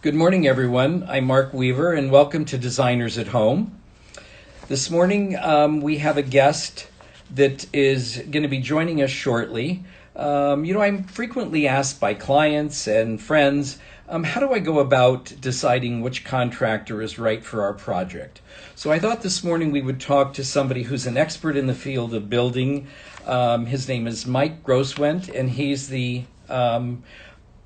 Good morning, everyone. I'm Mark Weaver, and welcome to Designers at Home. This morning, we have a guest that is going to be joining us shortly. I'm frequently asked by clients and friends, how do I go about deciding which contractor is right for our project? So I thought this morning we would talk to somebody who's an expert in the field of building. His name is Mike Grosswendt, and he's the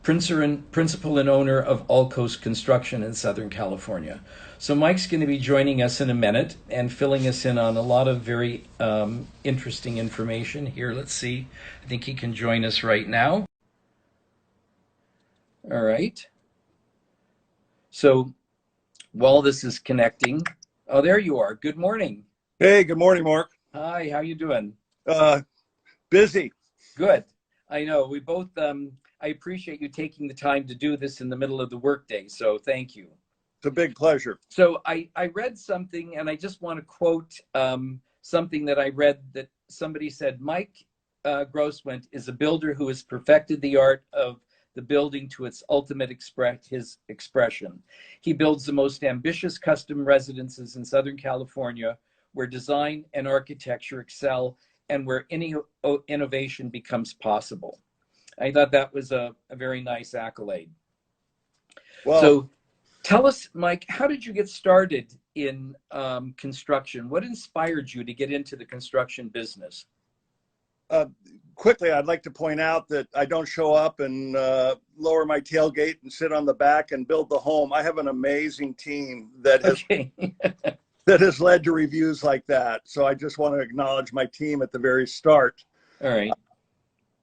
principal and owner of All Coast Construction in Southern California. So Mike's going to be joining us in a minute and filling us in on a lot of very interesting information. Here, let's see. I think he can join us right now. All right. So while this is connecting, oh, there you are. Good morning. Hey, good morning, Mark. Hi, how you doing? Busy. Good. I know. We both, I appreciate you taking the time to do this in the middle of the workday, so thank you. It's a big pleasure. So I read something, and I just want to quote something that I read that somebody said. Mike Grosswendt is a builder who has perfected the art of the building to its ultimate expression. He builds the most ambitious custom residences in Southern California, where design and architecture excel and where any innovation becomes possible. I thought that was a very nice accolade. Well, so tell us, Mike, how did you get started in construction? What inspired you to get into the construction business? Quickly, I'd like to point out that I don't show up and lower my tailgate and sit on the back and build the home. I have an amazing team that has, that has led to reviews like that. So I just want to acknowledge my team at the very start. All right.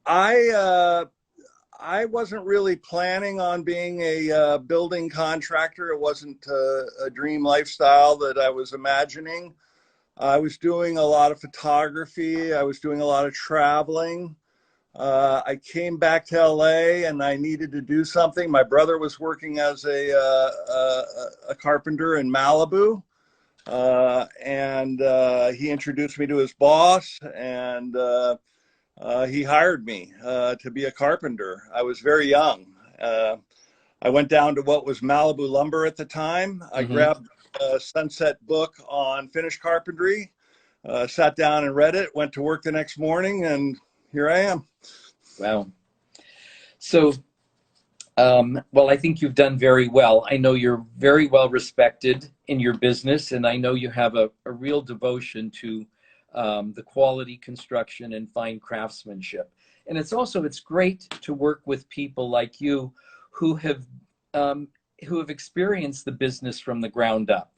I wasn't really planning on being a building contractor. It wasn't a dream lifestyle that I was imagining. I was doing a lot of photography. I was doing a lot of traveling. I came back to LA and I needed to do something. My brother was working as a carpenter in Malibu. And he introduced me to his boss, and he hired me to be a carpenter. I was very young. I went down to what was Malibu Lumber at the time. I grabbed a Sunset book on finished carpentry, sat down and read it, went to work the next morning, and here I am. Wow. So, well, I think you've done very well. I know you're very well respected in your business, and I know you have a real devotion to the quality construction and fine craftsmanship. And it's great to work with people like you who have experienced the business from the ground up.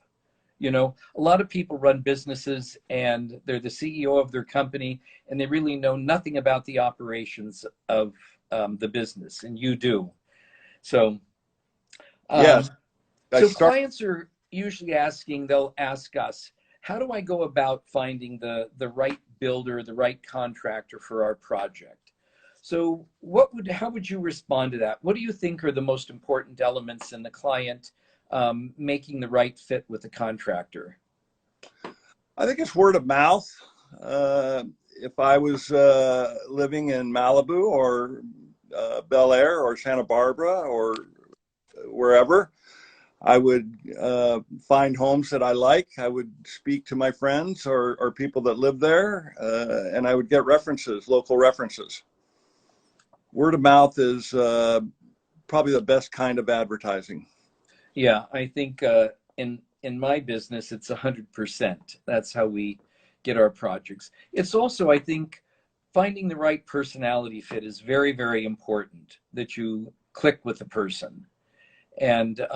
You know, a lot of people run businesses and they're the CEO of their company and they really know nothing about the operations of the business, and you do. So, Yes. Clients are usually they'll ask us, how do I go about finding the right builder, the right contractor for our project? So how would you respond to that? What do you think are the most important elements in the client making the right fit with the contractor? I think it's word of mouth. If I was living in Malibu or Bel Air or Santa Barbara or wherever, I would find homes that I like. I would speak to my friends or people that live there, and I would get references, local references. Word of mouth is probably the best kind of advertising. Yeah, I think in my business, it's 100%. That's how we get our projects. It's also, I think, finding the right personality fit is very, very important, that you click with the person. And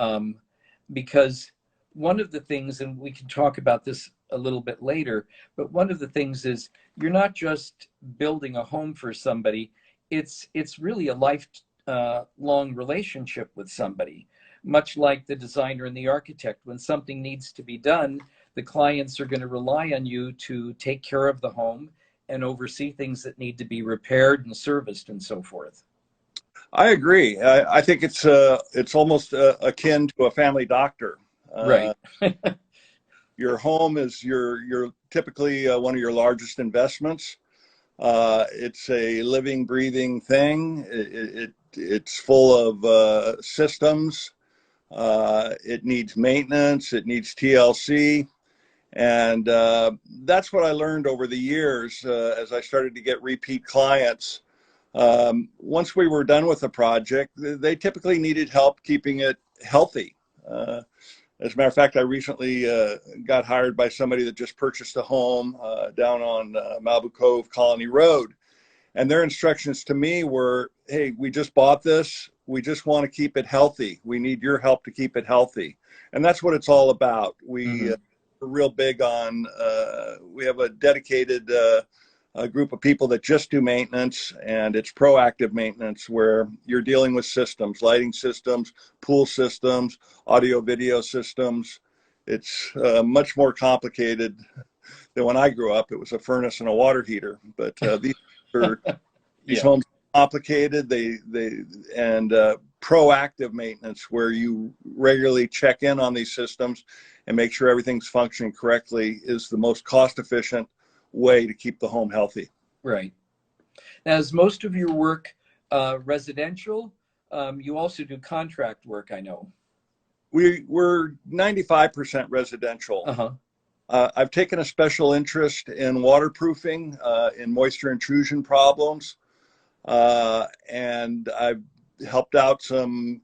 because one of the things, and we can talk about this a little bit later, but one of the things is you're not just building a home for somebody, it's really a lifelong relationship with somebody. Much like the designer and the architect, when something needs to be done, the clients are going to rely on you to take care of the home and oversee things that need to be repaired and serviced and so forth. I agree. I think it's almost akin to a family doctor. Right. Your home is your typically one of your largest investments. It's a living, breathing thing. It's full of systems. It needs maintenance. It needs TLC. And that's what I learned over the years as I started to get repeat clients. Once we were done with the project, they typically needed help keeping it healthy. As a matter of fact, I recently got hired by somebody that just purchased a home down on Malibu Cove Colony Road. And their instructions to me were, hey, we just bought this. We just want to keep it healthy. We need your help to keep it healthy. And that's what it's all about. We're real big on, we have a dedicated a group of people that just do maintenance, and it's proactive maintenance where you're dealing with systems, lighting systems, pool systems, audio video systems. It's much more complicated than when I grew up. It was a furnace and a water heater, but these Yeah. homes are complicated. And proactive maintenance where you regularly check in on these systems and make sure everything's functioning correctly is the most cost efficient way to keep the home healthy. Right. Now, is most of your work residential? You also do contract work, I know. We're 95% residential. Uh-huh. I've taken a special interest in waterproofing, in moisture intrusion problems, and I've helped out some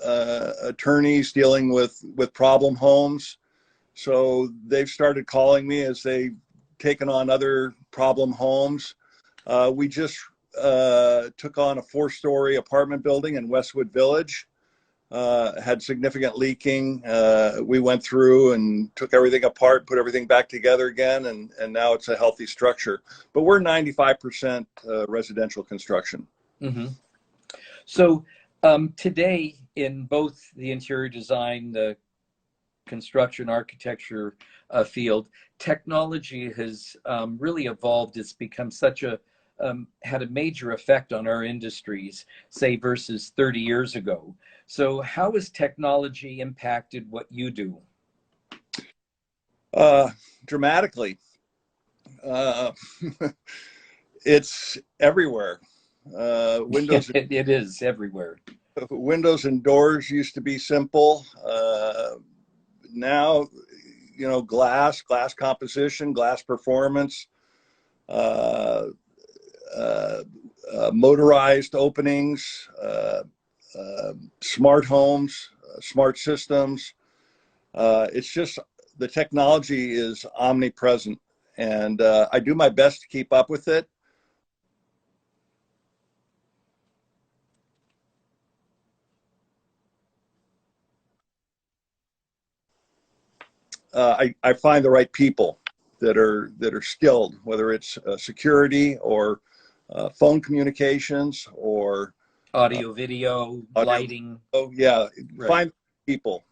attorneys dealing with problem homes. So they've started calling me as they've taken on other problem homes. We just took on a 4-story apartment building in Westwood Village. Had significant leaking. We went through and took everything apart, put everything back together again, and now it's a healthy structure. But we're 95% residential construction. Mm-hmm. So today, in both the interior design, the construction architecture field, technology has really evolved. It's become such a had a major effect on our industries, say, versus 30 years ago. So how has technology impacted what you do? Dramatically. It's everywhere. Windows. It is everywhere. Windows and doors used to be simple. Now, glass composition, glass performance, motorized openings, smart homes, smart systems. It's just the technology is omnipresent, and I do my best to keep up with it. I find the right people that are skilled, whether it's security or phone communications or Audio, video, lighting. Oh yeah, Right. find people.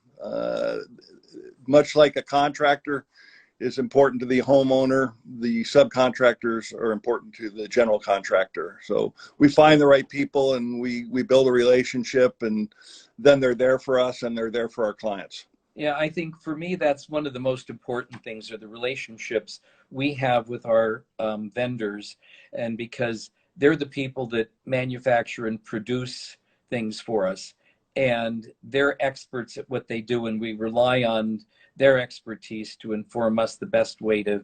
Much like a contractor is important to the homeowner, the subcontractors are important to the general contractor. So we find the right people and we build a relationship, and then they're there for us and they're there for our clients. Yeah, I think for me, that's one of the most important things are the relationships we have with our vendors. And because they're the people that manufacture and produce things for us, and they're experts at what they do, and we rely on their expertise to inform us the best way to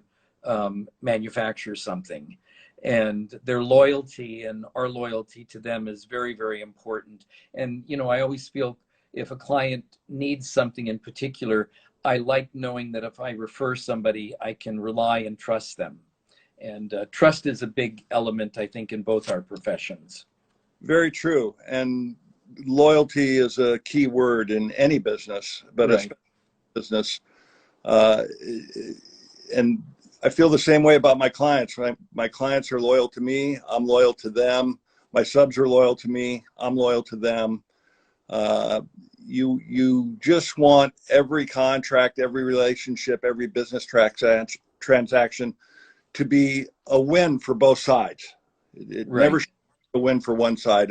manufacture something. And their loyalty and our loyalty to them is very, very important. And, I always feel if a client needs something in particular, I like knowing that if I refer somebody, I can rely and trust them. And trust is a big element, I think, in both our professions. Very true. And loyalty is a key word in any business, but Right. business. And I feel the same way about my clients. Right? My clients are loyal to me. I'm loyal to them. My subs are loyal to me. I'm loyal to them. You just want every contract, every relationship, every business transaction to be a win for both sides. It Right. never should be a win for one side.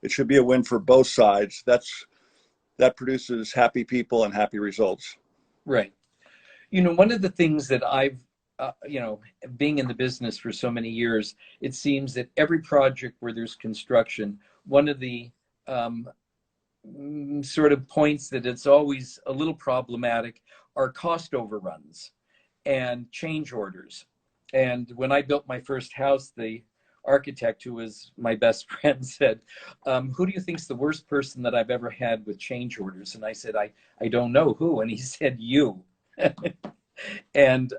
It should be a win for both sides. That produces happy people and happy results. Right. One of the things that I've, being in the business for so many years, it seems that every project where there's construction, one of the sort of points that it's always a little problematic are cost overruns and change orders. And when I built my first house, the architect, who was my best friend, said, who do you think's the worst person that I've ever had with change orders? And I said, I don't know who. And he said, you. And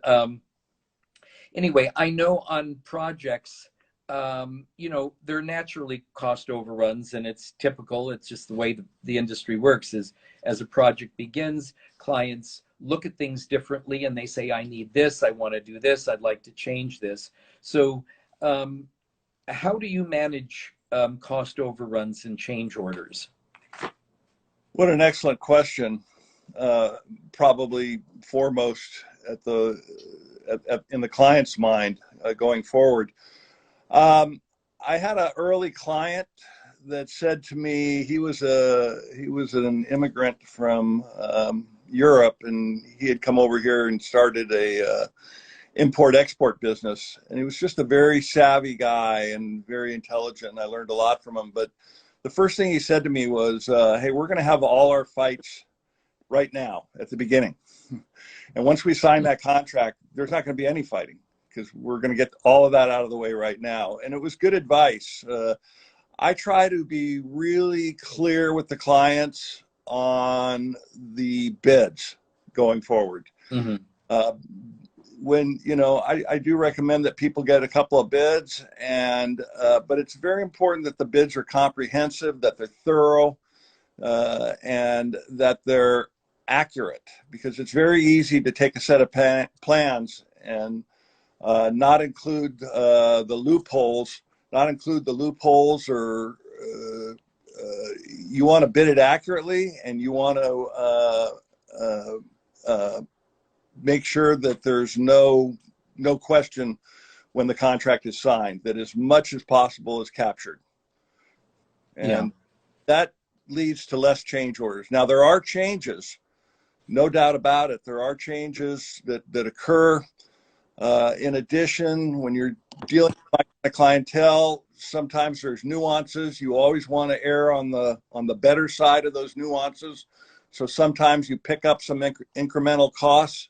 anyway, I know on projects, there are naturally cost overruns, and it's typical. It's just the way the industry works. Is as a project begins, clients look at things differently, and they say, "I need this. I want to do this. I'd like to change this." So, how do you manage cost overruns and change orders? What an excellent question. Probably foremost in the client's mind going forward. I had an early client that said to me, he was an immigrant from Europe, and he had come over here and started a import-export business. And he was just a very savvy guy and very intelligent. And I learned a lot from him. But the first thing he said to me was, hey, we're going to have all our fights right now at the beginning. And once we sign that contract, there's not going to be any fighting, because we're going to get all of that out of the way right now. And it was good advice. I try to be really clear with the clients on the bids going forward. Mm-hmm. I do recommend that people get a couple of bids, but it's very important that the bids are comprehensive, that they're thorough, and that they're accurate, because it's very easy to take a set of plans and not include the loopholes, or you want to bid it accurately, and you want to make sure that there's no question when the contract is signed, that as much as possible is captured. And that leads to less change orders. Now, there are changes, no doubt about it. There are changes that occur. In addition, when you're dealing with a clientele, sometimes there's nuances. You always want to err on the better side of those nuances. So sometimes you pick up some incremental costs.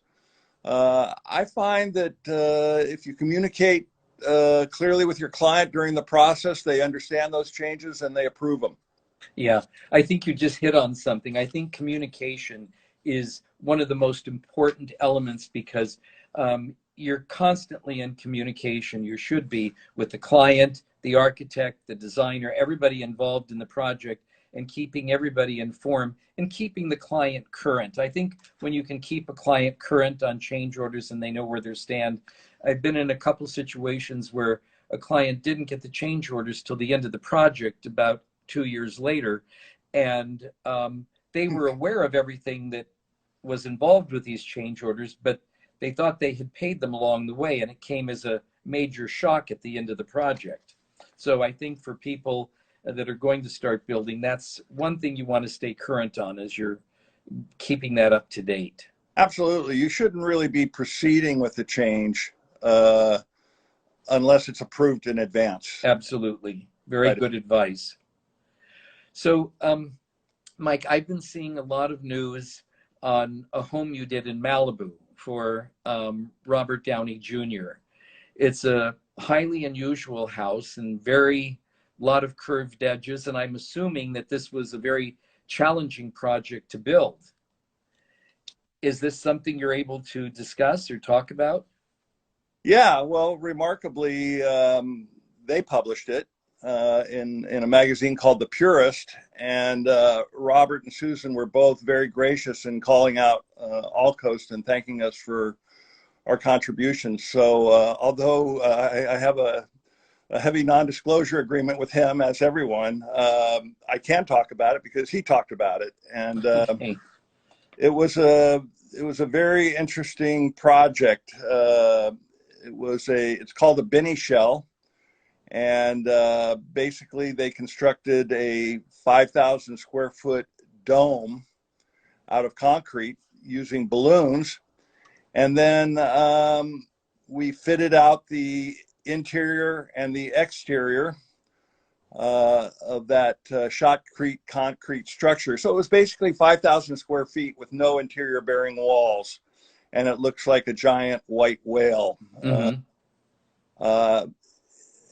I find that if you communicate clearly with your client during the process, they understand those changes and they approve them. Yeah, I think you just hit on something. I think communication is one of the most important elements, because you're constantly in communication. You should be with the client, the architect, the designer, everybody involved in the project, and keeping everybody informed and keeping the client current. I think when you can keep a client current on change orders and they know where they stand. I've been in a couple situations where a client didn't get the change orders till the end of the project, about 2 years later, and they were aware of everything that was involved with these change orders, but they thought they had paid them along the way, and it came as a major shock at the end of the project. So I think for people that are going to start building, that's one thing you want to stay current on, as you're keeping that up to date. Absolutely. You shouldn't really be proceeding with the change unless it's approved in advance. Absolutely. Very good advice. So, Mike, I've been seeing a lot of news on a home you did in Malibu for Robert Downey Jr. It's a highly unusual house and very lot of curved edges, and I'm assuming that this was a very challenging project to build. Is this something you're able to discuss or talk about? Yeah, well, remarkably, they published it in a magazine called The Purist, and Robert and Susan were both very gracious in calling out Allcoast and thanking us for our contributions. So although I have a heavy non-disclosure agreement with him, as everyone, I can talk about it because he talked about it, and Okay. it was a very interesting project. It's called a Bini Shell, and basically they constructed a 5,000 square foot dome out of concrete using balloons, and then we fitted out the interior and the exterior of that shotcrete concrete structure. So it was basically 5,000 square feet with no interior bearing walls, and it looks like a giant white whale. Mm-hmm.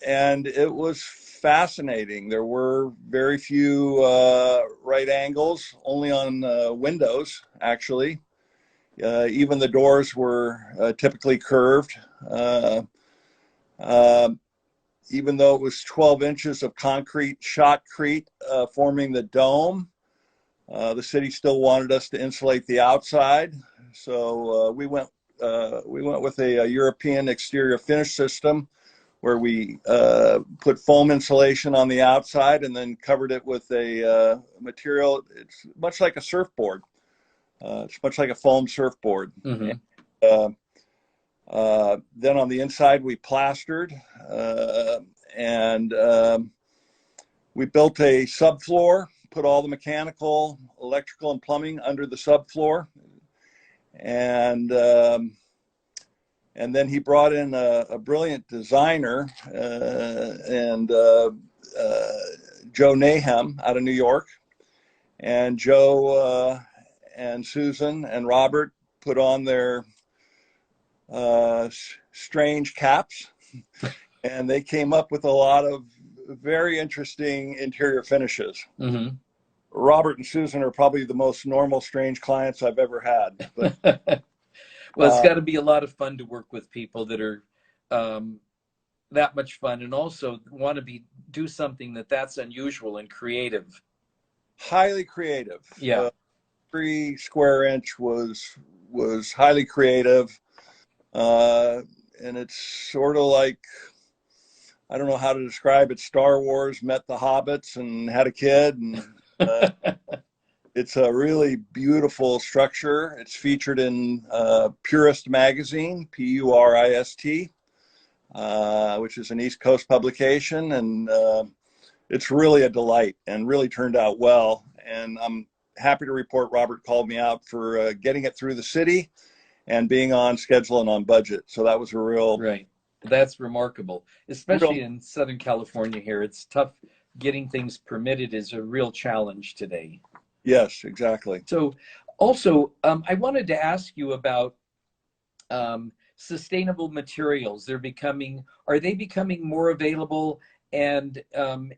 And it was fascinating. There were very few right angles, only on windows, actually. Even the doors were typically curved. Even though it was 12 inches of concrete, shotcrete forming the dome, the city still wanted us to insulate the outside. So we went with a European exterior finish system where we put foam insulation on the outside and then covered it with a material. It's much like a surfboard. It's much like a foam surfboard. Mm-hmm. Then on the inside, we plastered and we built a subfloor, put all the mechanical, electrical, and plumbing under the subfloor. And then he brought in a brilliant designer and Joe Nahum out of New York. And Joe and Susan and Robert put on their strange caps, and they came up with a lot of very interesting interior finishes. Mm-hmm. Robert and Susan are probably the most normal, strange clients I've ever had. But Well, it's got to be a lot of fun to work with people that are that much fun and also want to do something that's unusual and creative. highly creative. Yeah. 3 square inch was highly creative, and it's sort of like, I don't know how to describe it. Star Wars met the Hobbits and had a kid, and it's a really beautiful structure. It's featured in Purist magazine, Purist, which is an East Coast publication, and it's really a delight and really turned out well. And I'm happy to report Robert called me out for getting it through the city and being on schedule and on budget. So that was a real... Right. That's remarkable, especially in Southern California here. It's tough. Getting things permitted is a real challenge today. Yes, exactly. So also, I wanted to ask you about sustainable materials. Are they becoming more available? And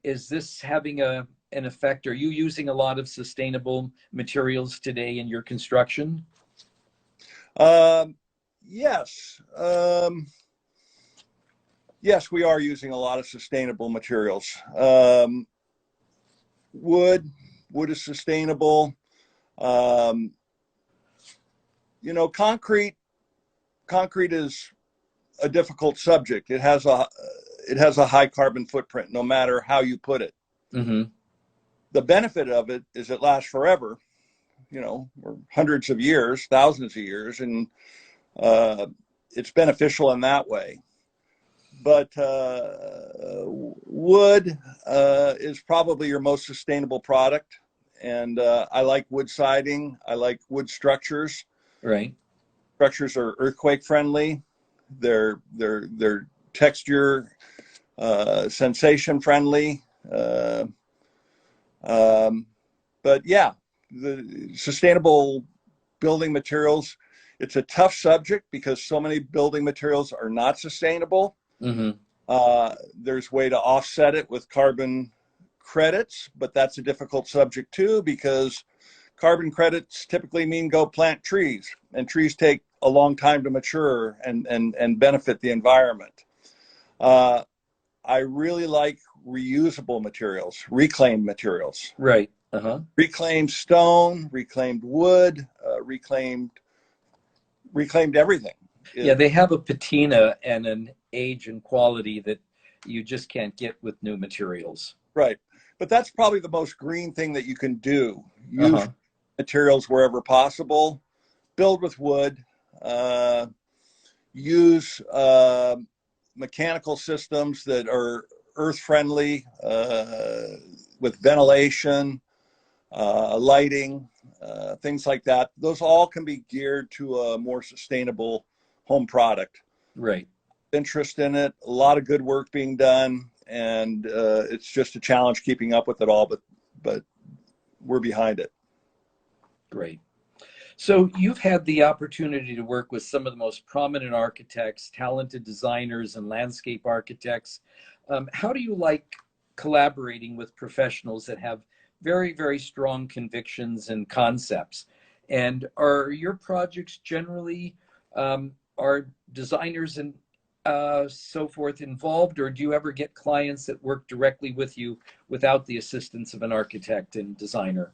is this having an effect? Are you using a lot of sustainable materials today in your construction? Yes. Yes, we are using a lot of sustainable materials. Wood is sustainable. Concrete is a difficult subject. It has a high carbon footprint, no matter how you put it. Mm-hmm. The benefit of it is it lasts forever, or hundreds of years, thousands of years, and it's beneficial in that way. But wood is probably your most sustainable product, and I like wood siding. I like wood structures. Right. Structures are earthquake friendly. They're texture, sensation friendly. But yeah, the sustainable building materials, it's a tough subject because so many building materials are not sustainable. Mm-hmm. There's way to offset it with carbon credits, but that's a difficult subject too, because carbon credits typically mean go plant trees, and trees take a long time to mature and benefit the environment. I really like reusable materials, reclaimed materials. Right. Uh-huh. Reclaimed stone, reclaimed wood, reclaimed everything. Yeah, they have a patina and an age and quality that you just can't get with new materials. Right. But that's probably the most green thing that you can do. Use materials wherever possible. Build with wood. Use mechanical systems that are earth friendly, with ventilation, lighting, things like that. Those all can be geared to a more sustainable home product. Right. Interest in it, a lot of good work being done, and it's just a challenge keeping up with it all, but we're behind it. Great. So you've had the opportunity to work with some of the most prominent architects, talented designers, and landscape architects. How do you like collaborating with professionals that have very, very strong convictions and concepts? And are your projects generally, are designers and so forth involved, or do you ever get clients that work directly with you without the assistance of an architect and designer?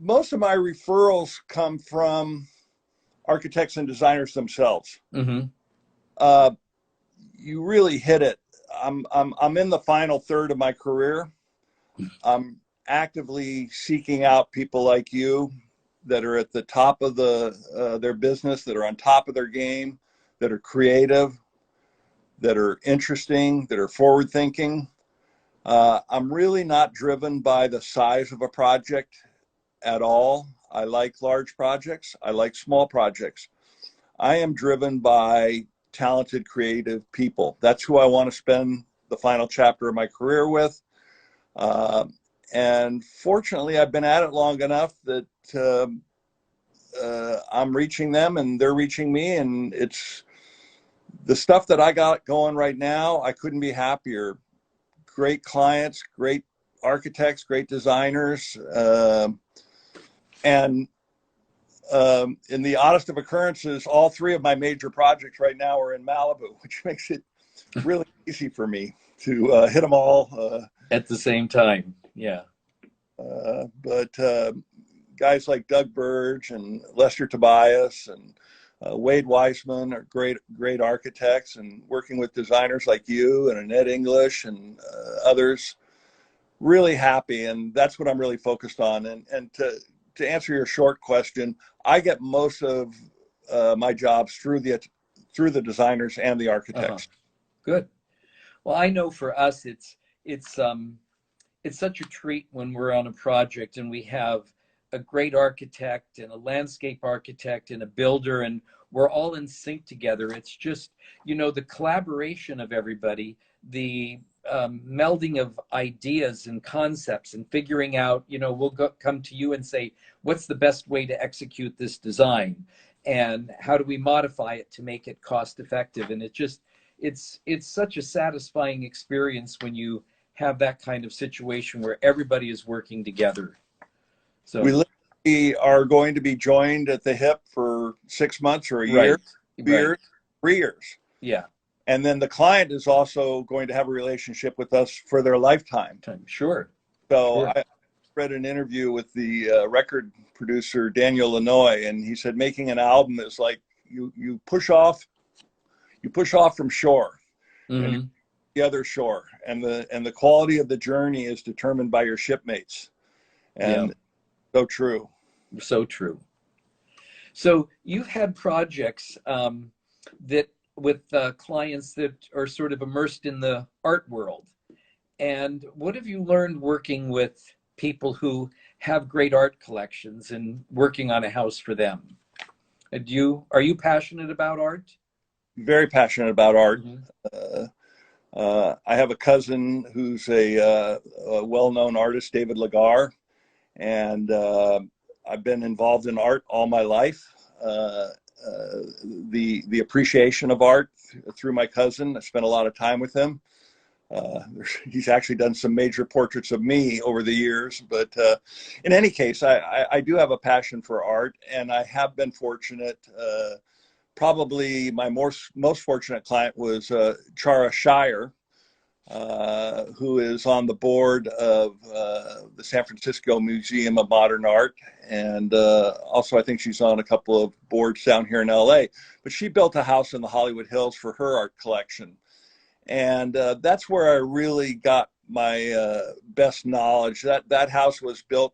Most of my referrals come from architects and designers themselves. Mm-hmm. You really hit it. I'm in the final third of my career. I'm actively seeking out people like you that are at the top of their business, that are on top of their game, that are creative, that are interesting, that are forward thinking. I'm really not driven by the size of a project at all. I like large projects. I like small projects. I am driven by talented, creative people. That's who I want to spend the final chapter of my career with. And fortunately, I've been at it long enough that I'm reaching them and they're reaching me. And it's the stuff that I got going right now. I couldn't be happier. Great clients, great architects, great designers. And in the oddest of occurrences, all three of my major projects right now are in Malibu, which makes it really easy for me to hit them all At the same time. Yeah. But guys like Doug Burge and Lester Tobias and Wade Weissman are great architects, and working with designers like you and Annette English and others, really happy. And that's what I'm really focused on. And to answer your short question, I get most of my jobs through the designers and the architects. Good. Well, I know for us, it's such a treat when we're on a project and we have a great architect and a landscape architect and a builder, and we're all in sync together. It's just, the collaboration of everybody, the melding of ideas and concepts and figuring out, we'll come to you and say, what's the best way to execute this design? And how do we modify it to make it cost effective? And it's such a satisfying experience when you have that kind of situation where everybody is working together. So we literally are going to be joined at the hip for 6 months or a year, 3 years. Yeah. And then the client is also going to have a relationship with us for their lifetime. Sure. So sure. I read an interview with the record producer, Daniel Lanois, and he said making an album is like you push off from shore, Mm-hmm. and the other shore, and the quality of the journey is determined by your shipmates. And so true. So true. So you've had projects that with clients that are sort of immersed in the art world. And what have you learned working with people who have great art collections and working on a house for them? Are you passionate about art? Very passionate about art. Mm-hmm. I have a cousin who's a well-known artist, David Lagar, and I've been involved in art all my life. The appreciation of art through my cousin. I spent a lot of time with him. He's actually done some major portraits of me over the years, but in any case, I do have a passion for art, and I have been fortunate. Probably my most fortunate client was Chara Shire, who is on the board of the San Francisco Museum of Modern Art. And also, I think she's on a couple of boards down here in LA. But she built a house in the Hollywood Hills for her art collection. And that's where I really got my best knowledge. That house was built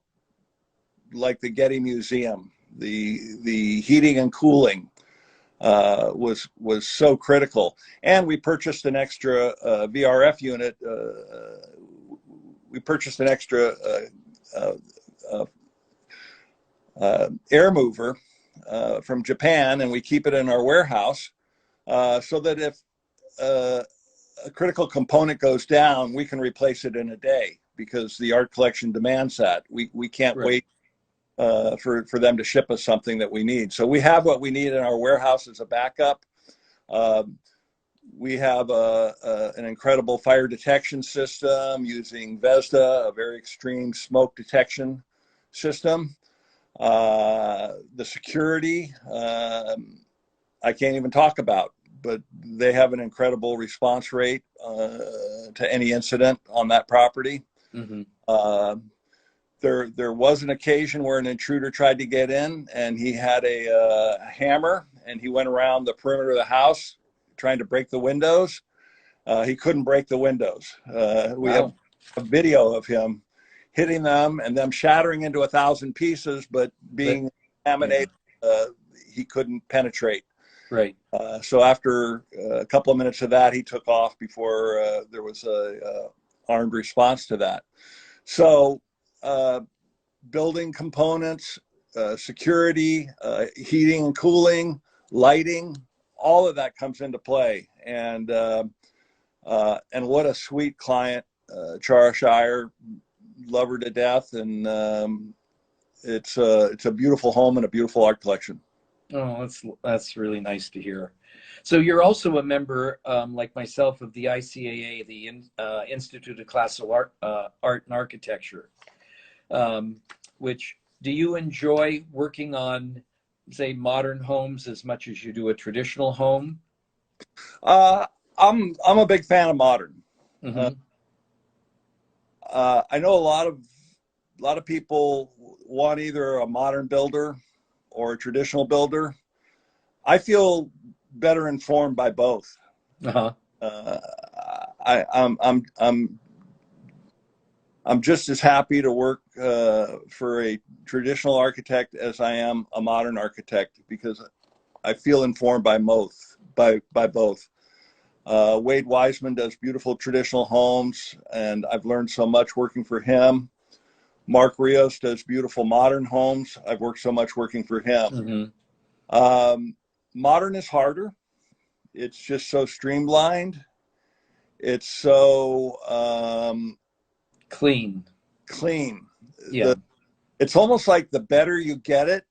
like the Getty Museum. The heating and cooling was so critical. And we purchased an extra VRF unit. We purchased an extra air mover from Japan, and we keep it in our warehouse so that if a critical component goes down, we can replace it in a day because the art collection demands that. We can't Right. wait for them to ship us something that we need. So we have what we need in our warehouse as a backup. We have an incredible fire detection system using Vesda, a very extreme smoke detection system. The security, I can't even talk about, but they have an incredible response rate to any incident on that property. Mm-hmm. There was an occasion where an intruder tried to get in, and he had a hammer, and he went around the perimeter of the house trying to break the windows. He couldn't break the windows. We have a video of him hitting them and them shattering into 1,000 pieces, but being laminated, he couldn't penetrate. Right. So after a couple of minutes of that, he took off before there was a armed response to that. So building components, security, heating and cooling, lighting, all of that comes into play. And what a sweet client, Chara Shire, love her to death. And it's a beautiful home and a beautiful art collection. Oh, that's really nice to hear. So you're also a member, like myself, of the ICAA, the Institute of Classical Art and Architecture. Which, do you enjoy working on, say, modern homes as much as you do a traditional home? I'm a big fan of modern. Mm-hmm. I know a lot of people want either a modern builder or a traditional builder. I feel better informed by both. Uh-huh. I'm just as happy to work for a traditional architect as I am a modern architect because I feel informed by both. Wade Wiseman does beautiful traditional homes, and I've learned so much working for him. Mark Rios does beautiful modern homes. I've worked so much working for him. Mm-hmm. Modern is harder. It's just so streamlined. It's so Clean. Yeah. It's almost like the better you get it,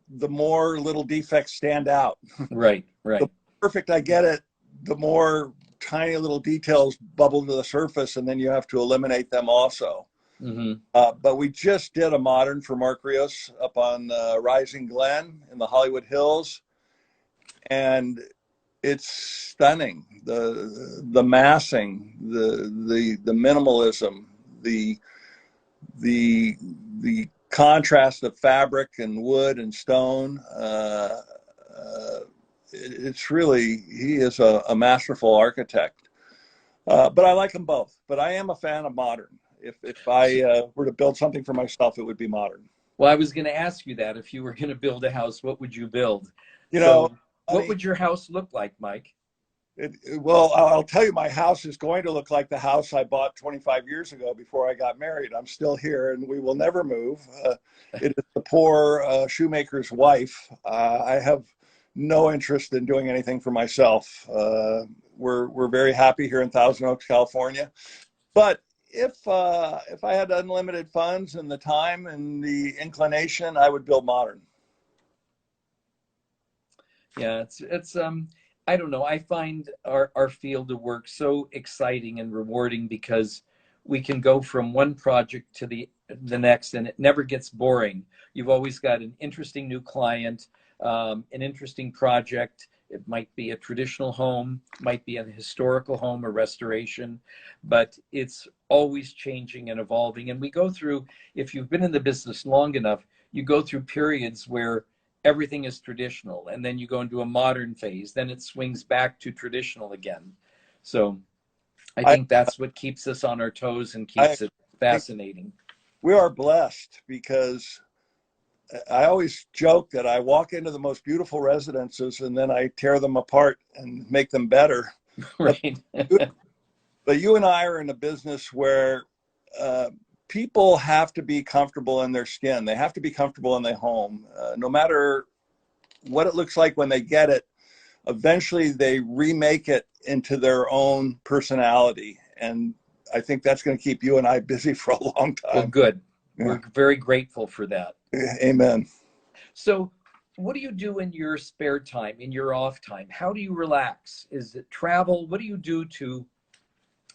the more little defects stand out. Right. The more perfect I get it, the more tiny little details bubble to the surface, and then you have to eliminate them also. Mm-hmm. But we just did a modern for Mark Rios up on Rising Glen in the Hollywood Hills, and it's stunning. The massing, the minimalism, the contrast of fabric and wood and stone. It's really, he is a masterful architect. But I like them both. But I am a fan of modern. If I were to build something for myself, it would be modern. Well, I was going to ask you that. If you were going to build a house, what would you build? What would your house look like, Mike? Well, I'll tell you, my house is going to look like the house I bought 25 years ago before I got married. I'm still here, and we will never move. It is the poor shoemaker's wife. I have no interest in doing anything for myself. We're very happy here in Thousand Oaks, California. But if I had unlimited funds and the time and the inclination, I would build modern. Yeah, it's I don't know. I find our field of work so exciting and rewarding because we can go from one project to the next, and it never gets boring. You've always got an interesting new client, an interesting project. It might be a traditional home, might be a historical home or restoration, but it's always changing and evolving. And we go through, if you've been in the business long enough, you go through periods where everything is traditional, and then you go into a modern phase, then it swings back to traditional again. So I think that's what keeps us on our toes and keeps it fascinating. We are blessed because I always joke that I walk into the most beautiful residences and then I tear them apart and make them better. Right. But you and I are in a business where people have to be comfortable in their skin. They have to be comfortable in their home. No matter what it looks like when they get it, eventually they remake it into their own personality. And I think that's going to keep you and I busy for a long Well, time. good. Yeah. We're very grateful for that. Amen. So, what do you do in your spare time, in your off time? How do you relax? Is it travel? What do you do to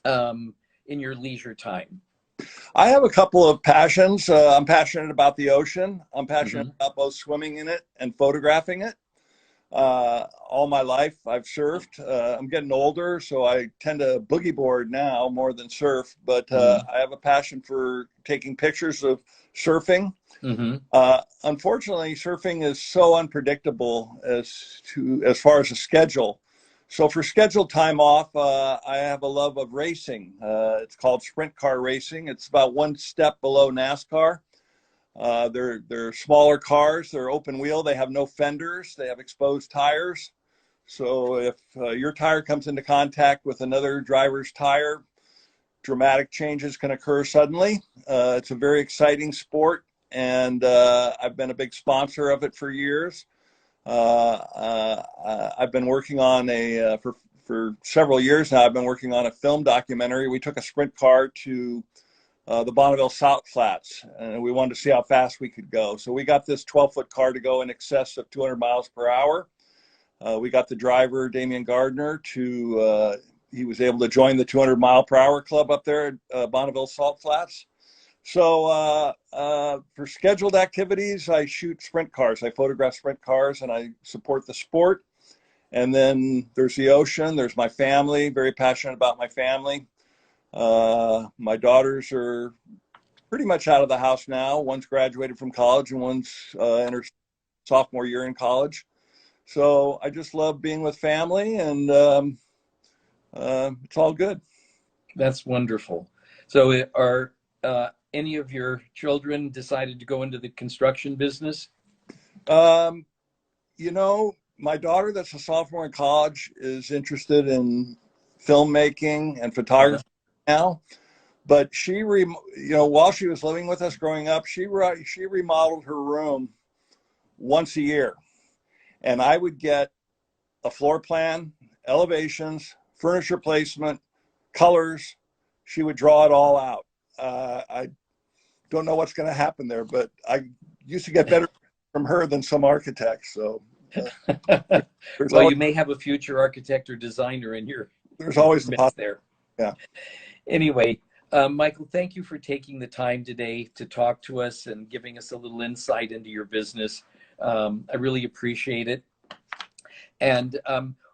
in your leisure time? I have a couple of passions. I'm passionate about the ocean. I'm passionate Hmm. about both swimming in it and photographing it. All my life I've surfed. I'm getting older, so I tend to boogie board now more than surf, but Hmm. I have a passion for taking pictures of surfing. Hmm. Unfortunately, surfing is so unpredictable as far as a schedule. So for scheduled time off, I have a love of racing. It's called sprint car racing. It's about one step below NASCAR. They're smaller cars. They're open wheel. They have no fenders. They have exposed tires. So if your tire comes into contact with another driver's tire, dramatic changes can occur suddenly. It's a very exciting sport, and I've been a big sponsor of it for years. I've been working on for several years now. I've been working on a film documentary. We took a sprint car to the Bonneville Salt Flats, and we wanted to see how fast we could go. So we got this 12-foot car to go in excess of 200 miles per hour. We got the driver, Damian Gardner, he was able to join the 200 mile per hour club up there at Bonneville Salt Flats. So for scheduled activities, I shoot sprint cars. I photograph sprint cars and I support the sport. And then there's the ocean. There's my family, very passionate about my family. My daughters are pretty much out of the house now. One's graduated from college and one's in her sophomore year in college. So I just love being with family, and it's all good. That's wonderful. So, are any of your children decided to go into the construction business? Um, my daughter that's a sophomore in college is interested in filmmaking and Uh-huh. photography now. But while she was living with us growing up, she remodeled her room once a year, and I would get a floor plan, elevations, furniture placement, colors. She would draw it all out. I don't know what's going to happen there, but I used to get better from her than some architects. So there's Well, always you may have a future architect or designer in your there's always the midst possibility. there. Yeah. Anyway, Michael, thank you for taking the time today to talk to us and giving us a little insight into your business. I really appreciate it. And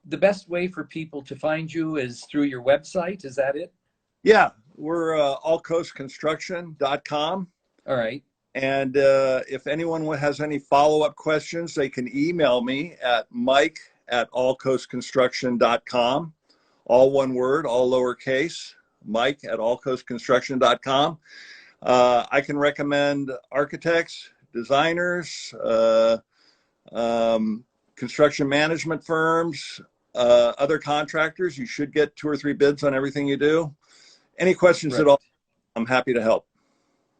the best way for people to find you is through your website. Is that it? Yeah, we're allcoastconstruction.com. All right. And if anyone has any follow-up questions, they can email me at mike@allcoastconstruction.com. All one word, all lowercase, mike@allcoastconstruction.com. I can recommend architects, designers, construction management firms, other contractors. You should get 2 or 3 bids on everything you do. Any questions at Right. all, I'm happy to help.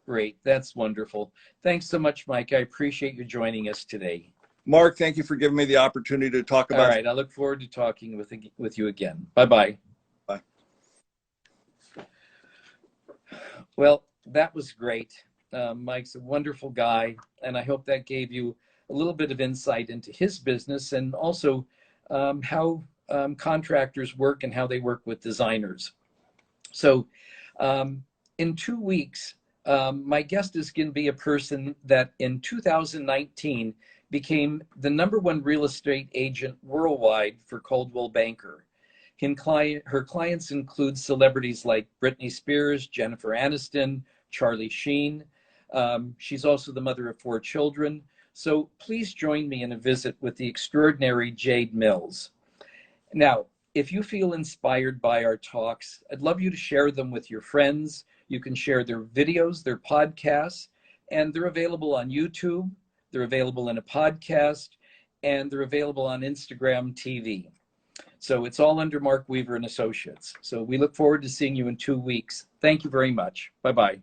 Great. That's wonderful. Thanks so much, Mike. I appreciate you joining us today. Mark, thank you for giving me the opportunity to talk All about. right. I look forward to talking with you again. Bye-bye. Bye. Well, that was great. Mike's a wonderful guy, and I hope that gave you a little bit of insight into his business and also how contractors work and how they work with designers. So, in 2 weeks, my guest is going to be a person that in 2019 became the #1 real estate agent worldwide for Coldwell Banker. Her clients include celebrities like Britney Spears, Jennifer Aniston, Charlie Sheen. She's also the mother of 4 children. So please join me in a visit with the extraordinary Jade Mills. Now, if you feel inspired by our talks, I'd love you to share them with your friends. You can share their videos, their podcasts, and they're available on YouTube. They're available in a podcast, and they're available on Instagram TV. So it's all under Mark Weaver and Associates. So we look forward to seeing you in 2 weeks. Thank you very much. Bye-bye.